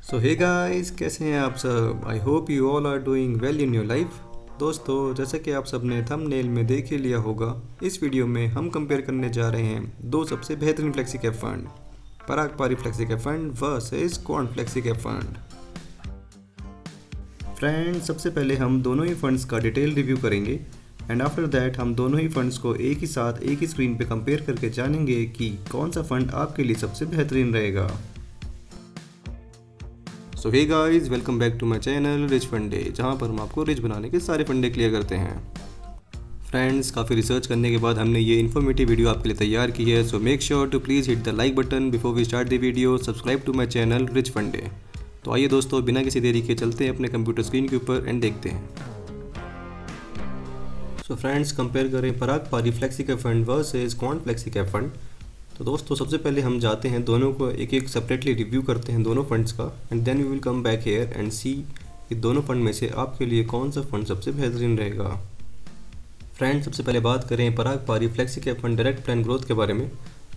सो hey guys, कैसे हैं आप सब। I hope you all are doing well in your life. दोस्तों, जैसा कि आप सब ने थंबनेल में देख ही लिया होगा, इस वीडियो में हम कंपेयर करने जा रहे हैं दो सबसे बेहतरीन flexi cap fund, Parag Parikh flexi cap fund versus quant flexi cap fund. Friends, सबसे पहले हम दोनों ही फंड्स का डिटेल रिव्यू करेंगे एंड आफ्टर दैट हम दोनों ही फंड्स को एक ही साथ एक ही स्क्रीन पे कंपेयर करके जानेंगे कि कौन सा फंड आपके लिए सबसे बेहतरीन रहेगा। So hey guys, welcome back to my channel rich Funde, जहां पर हम आपको रिच बनाने के सारे फंडे क्लियर करते हैं। फ्रेंड्स, काफ़ी रिसर्च करने के बाद हमने ये इन्फॉर्मेटिव वीडियो आपके लिए तैयार की है। So make sure to please hit the like button before we start the video. Subscribe to my channel rich Funde. तो आइए दोस्तों, बिना किसी देरी के चलते हैं अपने कंप्यूटर स्क्रीन के ऊपर एंड देखते हैं। सो फ्रेंड्स, कंपेयर करें पराग Parikh flexi cap fund versus quant flexi cap fund. तो दोस्तों, सबसे पहले हम जाते हैं दोनों को एक एक सेपरेटली रिव्यू करते हैं दोनों फंड्स का and then we will come back here and see कि दोनों फंड में से आपके लिए कौन सा फंड सबसे बेहतरीन रहेगा। फ्रेंड्स, सबसे पहले बात करें पराग Parikh flexi cap fund direct plan growth के बारे में।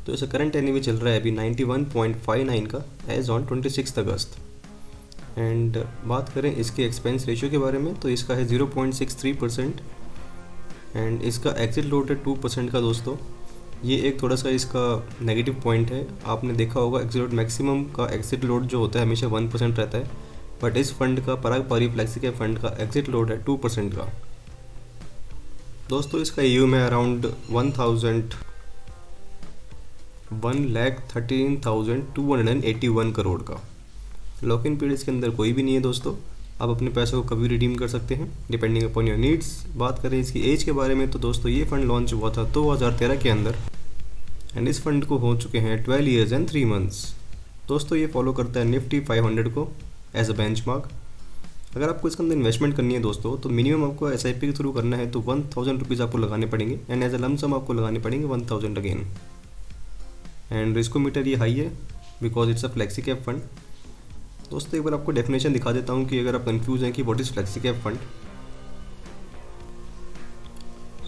तो इसका करंट एनएवी चल रहा है अभी 91.59 का एज ऑन 26 अगस्त। एंड बात करें इसके एक्सपेंस रेशियो के बारे में, तो इसका है 0.63% एंड इसका एग्जिट लोड है 2% का। दोस्तों, ये एक थोड़ा सा इसका नेगेटिव पॉइंट है। आपने देखा होगा एग्जिट लोड मैक्सिमम का एग्जिट लोड जो होता है हमेशा 1% रहता है, बट इस फंड का पराग पारी फ्लेक्सी कैप फंड का एग्जिट लोड है 2% का। दोस्तों, इसका यूएम है अराउंड 1,13,281 करोड़ का। लॉक इन पीरियड इसके अंदर कोई भी नहीं है। दोस्तों, आप अपने पैसों को कभी रिडीम कर सकते हैं डिपेंडिंग अपॉन योर नीड्स। बात करें इसकी एज के बारे में, तो दोस्तों ये फंड लॉन्च हुआ था 2013 के अंदर एंड इस फंड को हो चुके हैं 12 ईयर्स एंड 3 मंथ्स। दोस्तों, ये फॉलो करता है निफ्टी 500 को एज अ बेंचमार्क। अगर आपको इसके अंदर इन्वेस्टमेंट करनी है दोस्तों, तो मिनिमम आपको एसआईपी के थ्रू करना है तो 1000 रुपीज़ आपको लगाने पड़ेंगे एंड एज अ लमसम आपको लगाने पड़ेंगे 1000 अगेन। एंड रिस्को मीटर ये हाई है because it's a flexi cap fund. दोस्तों, एक बार आपको डेफिनेशन दिखा देता हूँ कि अगर आप कंफ्यूज हैं कि what is flexi cap fund.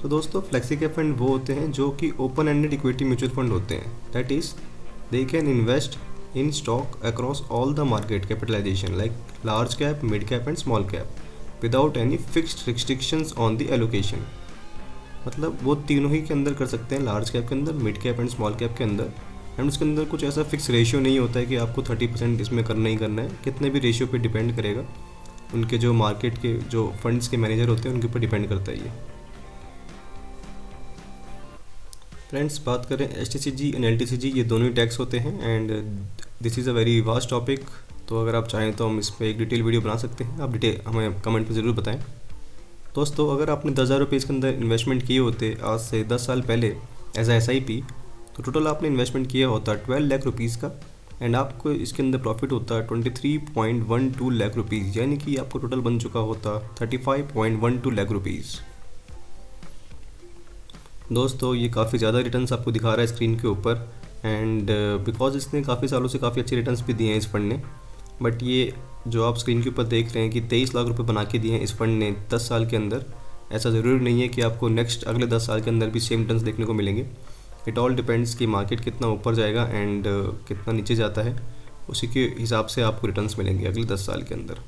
So दोस्तों, फ्लेक्सी कैप फंड वो होते हैं जो कि open ended equity mutual fund होते हैं। That is they can invest in stock across all the market capitalization like large cap, mid cap and small cap without any fixed restrictions on the allocation. मतलब वो तीनों ही के अंदर कर सकते हैं, लार्ज कैप के अंदर, mid cap and small cap के अंदर। एंड उसके अंदर कुछ ऐसा फिक्स रेशियो नहीं होता है कि आपको 30% इसमें करना ही करना है। कितने भी रेशियो पे डिपेंड करेगा, उनके जो मार्केट के जो फंड्स के मैनेजर होते हैं उनके ऊपर डिपेंड करता है ये। फ्रेंड्स, बात करें एचटीसीजी एंड एलटीसीजी, ये दोनों ही टैक्स होते हैं and this is a very vast topic. तो अगर आप चाहें तो हम इस पर एक डिटेल वीडियो बना सकते हैं, आप डिटेल हमें कमेंट में ज़रूर बताएं। दोस्तों, अगर आपने 10,000 रुपये इसके अंदर इन्वेस्टमेंट किए होते आज से 10 साल पहले एज ए SIP, तो टोटल आपने इन्वेस्टमेंट किया होता 12 लाख रुपीज़ का एंड आपको इसके अंदर प्रॉफिट होता 23.12 लाख रुपीज़, यानी कि आपको टोटल बन चुका होता 35.12 लाख रुपीज़। दोस्तों, ये काफ़ी ज़्यादा रिटर्न्स आपको दिखा रहा है स्क्रीन के ऊपर एंड बिकॉज इसने काफ़ी सालों से काफ़ी अच्छे रिटर्न्स भी दिए हैं इस फंड ने। बट ये जो आप स्क्रीन के ऊपर देख रहे हैं कि 23 लाख रुपए बना के दिए हैं इस फंड ने 10 साल के अंदर, ऐसा ज़रूरी नहीं है कि आपको नेक्स्ट अगले 10 साल के अंदर भी सेम रिटर्न्स देखने को मिलेंगे। इट ऑल डिपेंड्स कि मार्केट कितना ऊपर जाएगा एंड कितना नीचे जाता है, उसी के हिसाब से आपको रिटर्न्स मिलेंगे अगले 10 साल के अंदर।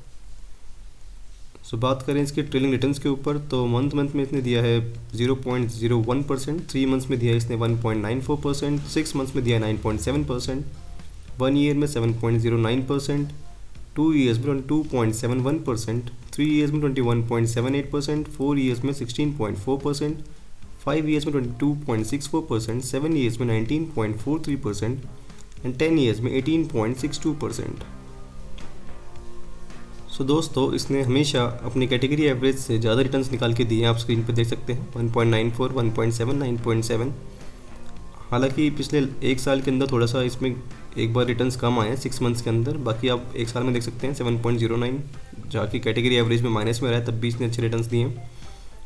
सो बात करें इसके ट्रेलिंग रिटर्न्स के ऊपर, तो मंथ में इसने दिया है 0.01%, 3 मंथ्स में दिया है इसने 1.94%, 6 मंथ्स में दिया है 9.7%, 1 ईयर में 7.09%, 2 ईयर्स में 22.71%, 3 ईयर्स में 21.78%, 4 ईयर्स में 16.4%, 5 ईयर्स में 22.64%, 7 ईयर्स में 19.43% एंड 10 ईयर्स में 18.62%। सो दोस्तों, इसने हमेशा अपनी कैटेगरी एवरेज से ज़्यादा रिटर्न्स निकाल के दिए हैं। आप स्क्रीन पर देख सकते हैं 1.94, 1.7, 9.7। हालांकि पिछले एक साल के अंदर थोड़ा सा इसमें एक बार रिटर्न्स कम आए हैं 6 मंथ्स के अंदर, बाकी आप एक साल में देख सकते हैं 7.09, जाकि कैटेगरी एवरेज में माइनस में रहा है, तब भी इसने अच्छे रिटर्न्स दिए हैं।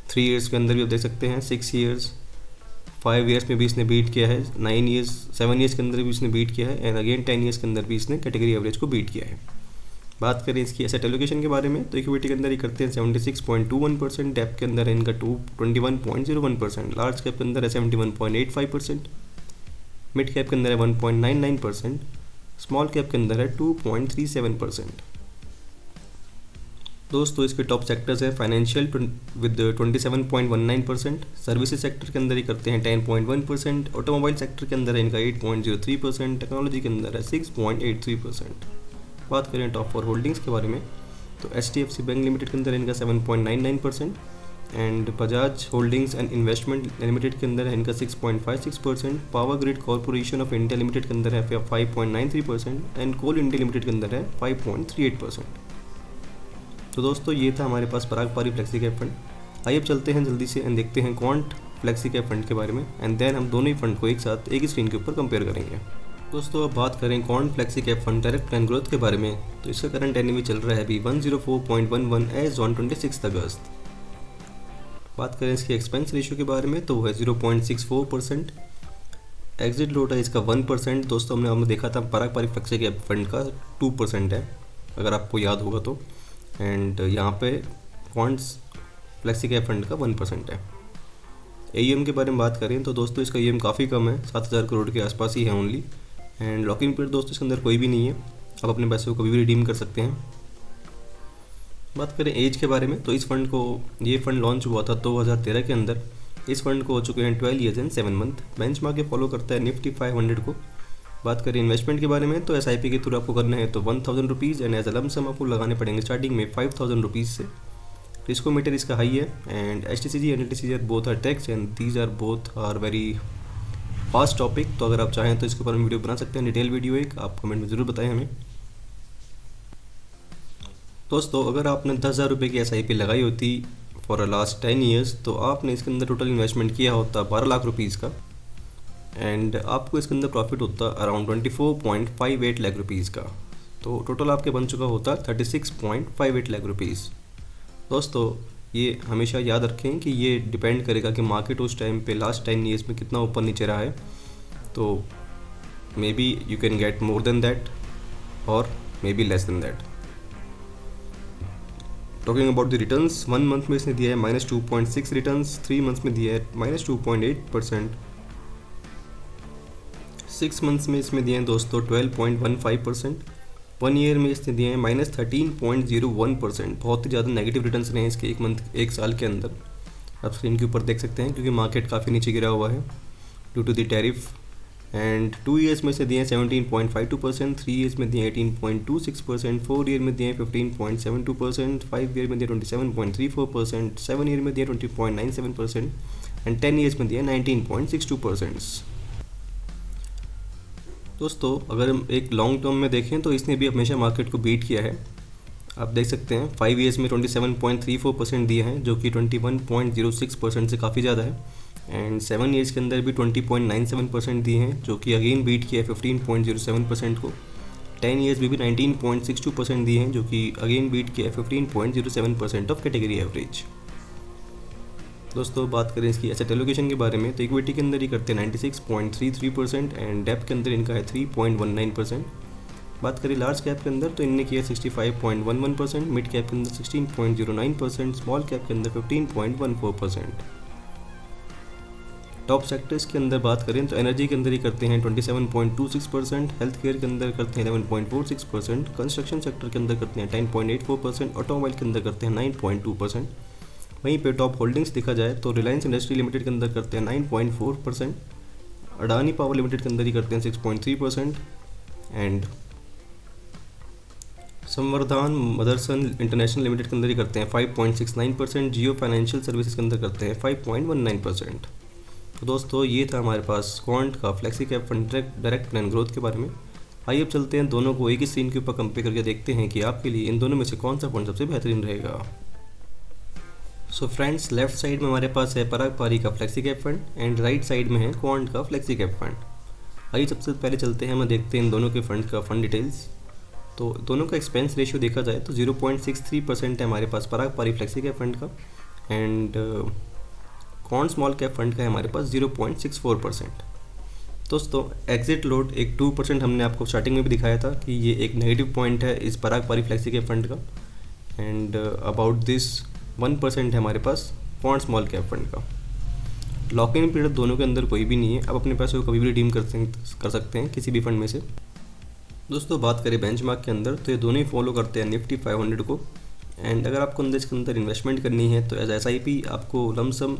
3 ईयर्स के अंदर भी आप देख सकते हैं, 6 ईयर्स, 5 ईयर्स में भी इसने बीट किया है, 9 ईयर्स, 7 ईयर्स के अंदर भी इसने बीट किया है एंड अगेन 10 ईयर्स के अंदर भी इसने कैटेगरी एवरेज को बीट किया है। बात करें इसकी एसेट एलोकेशन के बारे में, तो इक्विटी के अंदर ये करते हैं 76.21%, डेप्थ के अंदर है इनका 21.01%, लार्ज कैप के अंदर है 71.85%, मिड कैप के अंदर है 1.99%, स्मॉल कैप के अंदर है 2.37%। दोस्तों इसके टॉप सेक्टर्स है फाइनेंशियल विद 27.19%, सर्विसेज सेक्टर के अंदर ही करते हैं 10.1%, ऑटोमोबाइल सेक्टर के अंदर है इनका 8.03%, टेक्नोलॉजी के अंदर है 6.83%। बात करें टॉप 4 होल्डिंग्स के बारे में तो HDFC बैंक लिमिटेड के अंदर है इनका 7.99% and Bajaj holdings and investment limited के अंदर है इनका 6.56%, power grid corporation of India limited के अंदर है 5.93% एंड कोल इंडिया लिमिटेड के अंदर है 5.38%। तो दोस्तों ये था हमारे पास पराग पारी फ्लेक्सी कैप फंड। आइए अब चलते हैं जल्दी से एंड देखते हैं क्वांट फ्लेक्सी कैप फंड के बारे में एंड देन हम दोनों ही फंड को एक साथ एक ही स्क्रीन के ऊपर कंपेयर करेंगे। दोस्तों अब बात करें quant flexi cap fund direct plan growth के बारे में तो इसका करंट एनएवी चल रहा है अभी 104.11 एज ऑन 26 अगस्त। बात करें इसके एक्सपेंस रेशियो के बारे में तो वो है 0.64%। एग्जिट लोट है इसका 1%। दोस्तों हमने देखा था पराग पारी फ्लेक्सी कैप फंड का 2% है अगर आपको याद होगा तो, एंड यहाँ पे क्वांट्स फ्लेक्सी कैप फंड का 1% है। AUM के बारे में बात करें तो दोस्तों इसका AUM काफ़ी कम है, 7,000 करोड़ के आसपास ही है ओनली, एंड लॉकिंग पीरियड दोस्तों इसके अंदर कोई भी नहीं है, आप अपने पैसे को कभी भी रिडीम कर सकते हैं। बात करें एज के बारे में तो इस फंड को ये फंड लॉन्च हुआ था 2013 के अंदर। इस फंड को हो चुके हैं 12 ईयर्स एंड 7 मंथ। बेंचमार्क के फॉलो करता है निफ्टी 500 को। बात करें इन्वेस्टमेंट के बारे में तो SIP के थ्रू आपको करना है तो 1000 rupees and as lump sum आपको लगाने पड़ेंगे स्टार्टिंग में 5000 रुपीज़ से। रिस्को मीटर इसका हाई है and HTCG and LTCG both are tax and these are both are very fast topic. तो अगर आप चाहें तो इसके ऊपर हम वीडियो बना सकते हैं, डिटेल वीडियो एक, आप कमेंट में ज़रूर बताएं हमें। दोस्तों अगर आपने 10,000 रुपये की SIP लगाई होती फॉर लास्ट 10 ईयर्स तो आपने इसके अंदर टोटल इन्वेस्टमेंट किया होता 12 लाख रुपीज़ का एंड आपको इसके अंदर प्रॉफिट होता अराउंड 24.58 लाख रुपीज़ का। तो टोटल आपके बन चुका होता 36.58 लाख रुपीज़। दोस्तों ये हमेशा याद रखें कि ये डिपेंड करेगा कि मार्केट उस टाइम पे लास्ट 10 ईयर्स में कितना ऊपर नीचे रहा है। तो maybe you can get more than that और maybe less than that. Talking about the returns, 1 month में इसने दिया है -2.6 रिटर्न्स, 3 मंथ्स में दिया है -2.8%, 6 मंथ्स में इसमें दिए हैं दोस्तों 12.15%, 1 ईयर में इसने दिए हैं -13.01%। बहुत ही ज़्यादा नेगेटिव रिटर्न्स रहे हैं इसके एक साल के अंदर, आप स्क्रीन के ऊपर देख सकते हैं क्योंकि मार्केट काफ़ी नीचे गिरा हुआ है due to the tariff. And 2 years में से दिए हैं 17.52%, 3 ईयर्स में दिए हैं 18.26%, 4 ईयर में दिए हैं 15.72%, 5 ईयर में दिए 27.34%, 7 ईयर में दिए 20.97% एंड 10 ईयर्स में दिए 19.62%। दोस्तों अगर हम एक लॉन्ग टर्म में देखें तो इसने भी हमेशा मार्केट को बीट किया है। आप देख सकते हैं 5 ईयर्स में 27.34% दिए हैं जो कि 21.06% से काफ़ी ज़्यादा है, एंड 7 ईयर्स के अंदर भी 20.97% दिए हैं जो कि अगेन बीट किया है 15.07% को। 10 ईयर्स में भी 19.62% दिए हैं जो कि अगेन बीट किया है 15.07% ऑफ कैटेगरी एवरेज। दोस्तों बात करें इसकी एसेट एलोकेशन के बारे में तो इक्विटी के अंदर ही करते हैं 96.33% एंड डेप्थ के अंदर इनका है 3.19%। बात करें लार्ज कैप के अंदर तो इनने किया 65.11%, मिड कैप के अंदर 16.09%, स्मॉल कैप के अंदर 15.14%। टॉप सेक्टर्स के अंदर बात करें तो एनर्जी के अंदर ही करते हैं 27.26%, हेल्थ केयर के अंदर करते हैं 11.46%, कंस्ट्रक्शन सेक्टर के अंदर करते हैं 10.84%, ऑटोमोबाइल के अंदर करते हैं 9.2%। वहीं पे टॉप होल्डिंग्स देखा जाए तो रिलायंस इंडस्ट्री लिमिटेड के अंदर करते हैं 9.4%, अडानी पावर लिमिटेड के अंदर ही करते हैं 6.3% एंड संवर्धन मदरसन इंटरनेशनल लिमिटेड के अंदर ही करते हैं 5.69%, जियो फाइनेंशियल सर्विसेज के अंदर करते हैं 5.19%। तो दोस्तों ये था हमारे पास क्वांट का flexi cap fund direct plan growth के बारे में। आइए अब चलते हैं दोनों को एक ही स्क्रीन के ऊपर कंपेयर करके देखते हैं कि आपके लिए इन दोनों में से कौन सा फंड सबसे बेहतरीन रहेगा। सो फ्रेंड्स लेफ्ट साइड में हमारे पास है पराग पारी का flexi cap fund and right side में है क्वांट का फ्लेक्सी कैप फंड। आइए सबसे पहले चलते हैं हम देखते हैं इन दोनों के फंड का फंड डिटेल्स। तो दोनों का एक्सपेंस रेशियो देखा जाए तो 0.63% है हमारे पास पराग पारी फ्लेक्सी कैप फंड का and quant small cap fund का है हमारे पास 0.64%। दोस्तों एग्जिट लोड एक 2% हमने आपको स्टार्टिंग में भी दिखाया था कि ये एक नेगेटिव पॉइंट है इस पराग पारी फ्लेक्सी कैप फंड का एंड अबाउट दिस 1% है हमारे पास क्वांट स्मॉल कैप फंड का। लॉक इन पीरियड दोनों के अंदर कोई भी नहीं है, आप अपने पैसे को कभी भी रिडीम कर सकते हैं किसी भी फंड में से। दोस्तों बात करें बेंचमार्क के अंदर, तो ये दोनों ही फॉलो करते हैं निफ्टी 500 को। एंड अगर आपको अंदर इसके अंदर इन्वेस्टमेंट करनी है तो एज एस आई पी आपको लमसम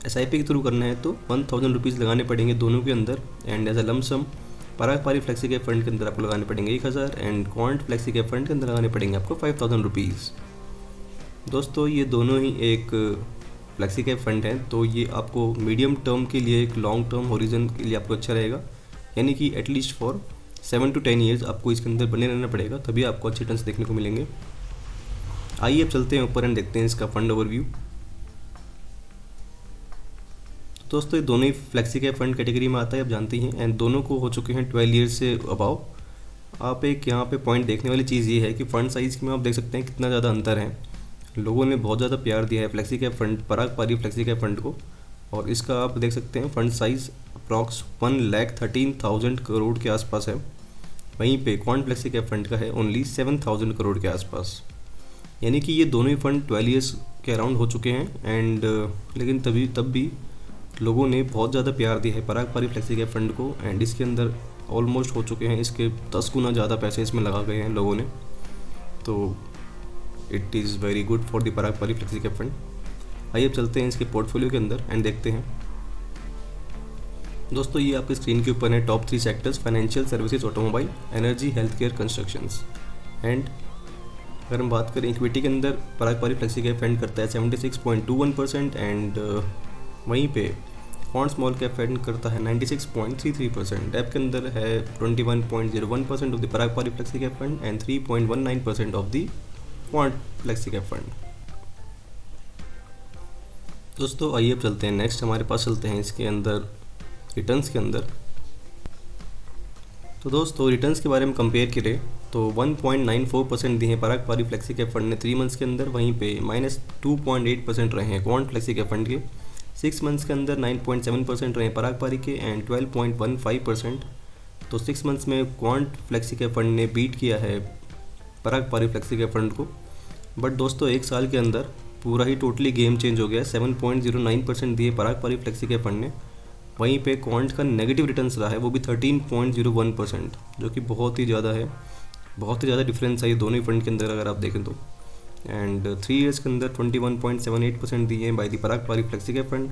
एस आई पी के थ्रू करना है तो 1000 रुपीज़ लगाने पड़ेंगे दोनों के अंदर। And as a lump sum Parag Parikh flexi cap fund के अंदर आपको लगाने पड़ेंगे 1000, and quant flexi cap fund के अंदर लगाने पड़ेंगे आपको 5000 रुपीज़। दोस्तों ये दोनों ही एक फ्लेक्सी कैप फंड है, तो ये आपको मीडियम टर्म के लिए, एक लॉन्ग टर्म होरिजन के लिए आपको अच्छा रहेगा, यानी कि एटलीस्ट फॉर 7 to 10 ईयर्स आपको इसके अंदर बने रहना पड़ेगा, तभी आपको अच्छे रिटर्न्स देखने को मिलेंगे। आइए अब चलते हैं ऊपर एंड देखते हैं इसका फंड ओवरव्यू। दोस्तों ये दोनों ही फ्लेक्सी कैप फंड कैटेगरी में आता है, आप जानते ही हैं, एंड दोनों को हो चुके हैं 12 ईयर्स से अबाव। आप एक यहाँ पे पॉइंट देखने वाली चीज़ ये है कि फ़ंड साइज़ में आप देख सकते हैं कितना ज़्यादा अंतर है। लोगों ने बहुत ज़्यादा प्यार दिया है flexi cap fund, Parag Parikh flexi cap fund को, और इसका आप देख सकते हैं फंड साइज़ अप्रॉक्स 1,13,000 करोड़ के आसपास है। वहीं पे क्वांट फ्लेक्सी कैप फंड का है ओनली 7,000 करोड़ के आसपास, यानी कि ये दोनों ही फंड 12 ईयर्स के अराउंड हो चुके हैं। एंड लेकिन तब भी लोगों ने बहुत ज़्यादा प्यार दिया है Parag Parikh flexi cap fund को, एंड इसके अंदर ऑलमोस्ट हो चुके हैं इसके 10 गुना ज़्यादा पैसे इसमें लगा गए हैं लोगों ने, तो it is very good for the Parag Parikh flexi cap fund. आइए अब चलते हैं इसके पोर्टफोलियो के अंदर एंड देखते हैं। दोस्तों ये आपकी स्क्रीन के ऊपर है top 3 sectors: financial services, automobile, energy, health care, constructions. And अगर हम बात करें इक्विटी के अंदर, पराग पारी फ्लेक्सी कैप फंड करता है 76.21%, एंड वहीं पे क्वांट स्मॉल कैप फंड करता है 96.33%। डेप के अंदर है 21.01% of the Parag Parikh flexi cap fund and 3.19% of the quant flexi cap fund. दोस्तों आइए अब चलते हैं नेक्स्ट, हमारे पास चलते हैं इसके अंदर रिटर्न्स के अंदर। तो दोस्तों रिटर्न्स के बारे में कंपेयर करें तो 1.94% दिए हैं पराग पारी फ्लेक्सी कैप फंड ने 3 मंथ्स के अंदर, वहीं पे -2.8% रहे हैं क्वांट फ्लेक्सी कैप फंड के। 6 मंथ्स के अंदर 9.7% रहे हैं पराग पारी के एंड 12.15%। तो 6 मंथ्स में क्वांट फ्लेक्सी कैप फंड ने बीट किया है Parag Parikh flexi cap fund को। बट दोस्तों 1 साल के अंदर पूरा ही टोटली गेम चेंज हो गया। 7.09% दिए पराग पारी फ्लेक्सी कैप फंड ने, वहीं पे क्वांट का नेगेटिव रिटर्न्स रहा है वो भी 13.01%, जो कि बहुत ही ज़्यादा है, बहुत ही ज़्यादा डिफरेंस है ये दोनों ही फंड के अंदर अगर आप देखें तो। एंड 3 ईयर्स के अंदर 21.78% दिए हैं by the Parag Parikh flexi cap fund,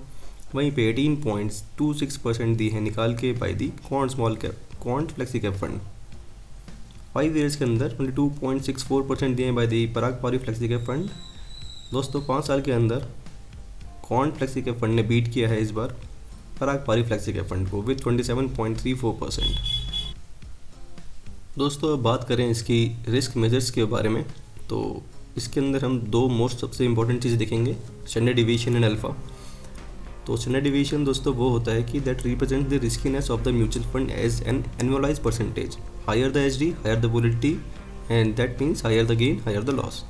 वहीं पे 18.26% दिए हैं निकाल के by the quant flexi cap fund. 5 years के अंदर 22.64% दिए हैं by the Parag Parikh flexi cap fund. दोस्तों 5 साल के अंदर क्वांट फ्लेक्सी कैप फंड ने बीट किया है इस बार पराग पारी फ्लेक्सी कैप फंड को विद 27.34%। दोस्तों अब बात करें इसकी रिस्क मेजर्स के बारे में, तो इसके अंदर हम 2 मोस्ट सबसे इंपॉर्टेंट चीज़ें देखेंगे, स्टैंडर्ड डिवीएशन एंड अल्फा। तो स्टैंडर्ड डिवीएशन दोस्तों वो होता है कि that represent the riskiness of the mutual fund as an annualize percentage, higher the HD higher the volatility, and that means higher the gain higher the loss.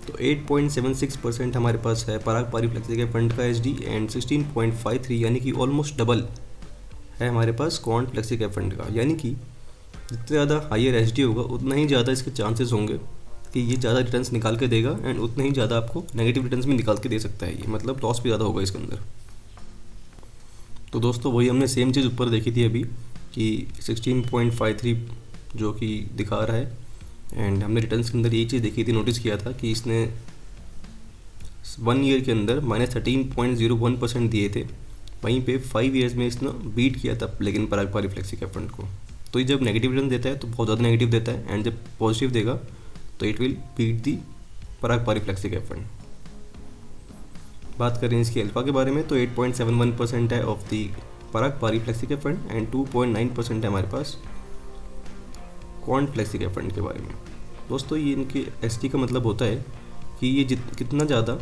तो 8.76% हमारे पास है Parag Parikh flexi cap fund का एचडी एंड 16.53 यानी कि almost double है हमारे पास क्वांट फ्लेक्सी कैप फंड का। यानी कि जितना ज़्यादा हायर एचडी होगा उतना ही ज़्यादा इसके चांसेस होंगे कि ये ज़्यादा रिटर्न्स निकाल के देगा, एंड उतना ही ज़्यादा आपको नेगेटिव रिटर्न्स भी निकाल के दे सकता है, ये मतलब लॉस भी ज़्यादा होगा इसके अंदर। तो दोस्तों वही हमने सेम चीज़ ऊपर देखी थी अभी कि 16.53 जो कि दिखा रहा है, एंड हमने रिटर्न्स के अंदर यही चीज़ देखी थी, नोटिस किया था कि इसने 1 ईयर के अंदर -13.01% दिए थे, वहीं पे 5 ईयर्स में इसने बीट किया था लेकिन पराग पारी फ्लेक्सी कैप फंड को। तो ये जब नेगेटिव रिटर्न देता है तो बहुत ज़्यादा नेगेटिव देता है, एंड जब पॉजिटिव देगा तो it will beat the Parag Parikh flexi cap fund. बात करें इसकी अल्फा के बारे में तो 8.71% है of the Parag Parikh flexi cap fund and 2.9% है हमारे पास क्वांट फ्लेक्सी कैप फंड के बारे में। दोस्तों ये इनके एसटी का मतलब होता है कि ये कितना ज़्यादा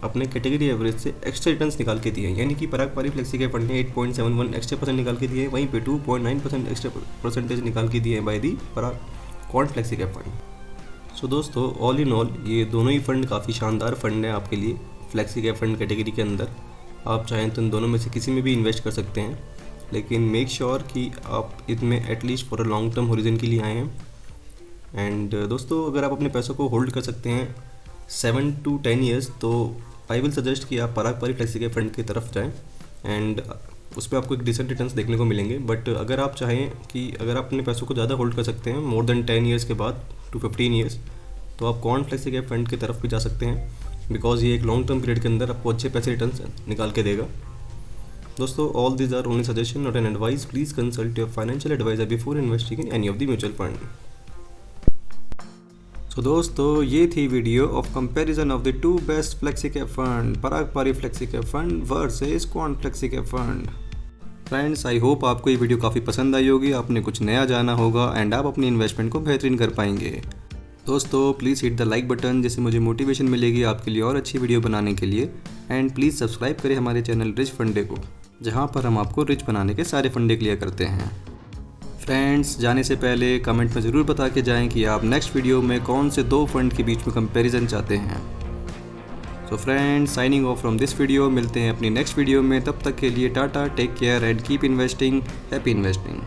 अपने कैटेगरी एवरेज से एक्स्ट्रा रिटर्न्स निकाल के दिए हैं, यानी कि पराग पारी फ्लेक्सी कैप फंड ने 8.71 एक्स्ट्रा परसेंट निकाल के दिए हैं, वहीं पे 2.9% एक्स्ट्रा परसेंटेज निकाल के दिए हैं by the Parag quant flexi cap fund. So दोस्तों ऑल इन ऑल ये दोनों ही फंड काफ़ी शानदार फंड है आपके लिए फ्लेक्सी कैप फंड कैटेगरी के अंदर। आप चाहें तो इन दोनों में से किसी में भी इन्वेस्ट कर सकते हैं, लेकिन मेक श्योर कि आप इसमें at least for a long term horizon के लिए आए हैं। एंड दोस्तों अगर आप अपने पैसों को होल्ड कर सकते हैं 7 to 10 ईयर्स तो आई विल सजेस्ट कि आप पराग पारी फ्लेक्सी कैप फंड की तरफ जाएं। एंड उस पर आपको एक डिसेंट रिटर्न्स देखने को मिलेंगे। बट अगर आप चाहें कि अगर आप अपने पैसों को ज़्यादा होल्ड कर सकते हैं मोर देन 10 ईयर्स के बाद टू 15 ईयर्स, तो आप कॉर्न फ्लेक्सी कैप फंड की तरफ भी जा सकते हैं, बिकॉज ये एक लॉन्ग टर्म पीरियड के अंदर आपको अच्छे पैसे रिटर्न्स निकाल के देगा। दोस्तों, all these are only suggestion not an advice. Please consult your financial advisor before investing in any of the mutual fund. So दोस्तों, ये थी video of comparison of the two best flexi cap fund, Parag Parikh flexi cap fund versus quant flexi cap fund. Friends, I hope आपको ये video काफ़ी पसंद आई होगी, आपने कुछ नया जाना होगा एंड आप अपनी इन्वेस्टमेंट को बेहतरीन कर पाएंगे। दोस्तों, please hit the like button, जिससे मुझे मोटिवेशन मिलेगी आपके लिए और अच्छी वीडियो बनाने के लिए। एंड प्लीज़ सब्सक्राइब करें हमारे चैनल रिच फंडे को, जहां पर हम आपको रिच बनाने के सारे फंडे क्लियर करते हैं। फ्रेंड्स, जाने से पहले कमेंट में ज़रूर बता के जाएं कि आप नेक्स्ट वीडियो में कौन से 2 फंड के बीच में कंपैरिजन चाहते हैं। So friends, signing off from this video. मिलते हैं अपनी नेक्स्ट वीडियो में, तब तक के लिए tata, take care and keep investing. Happy investing.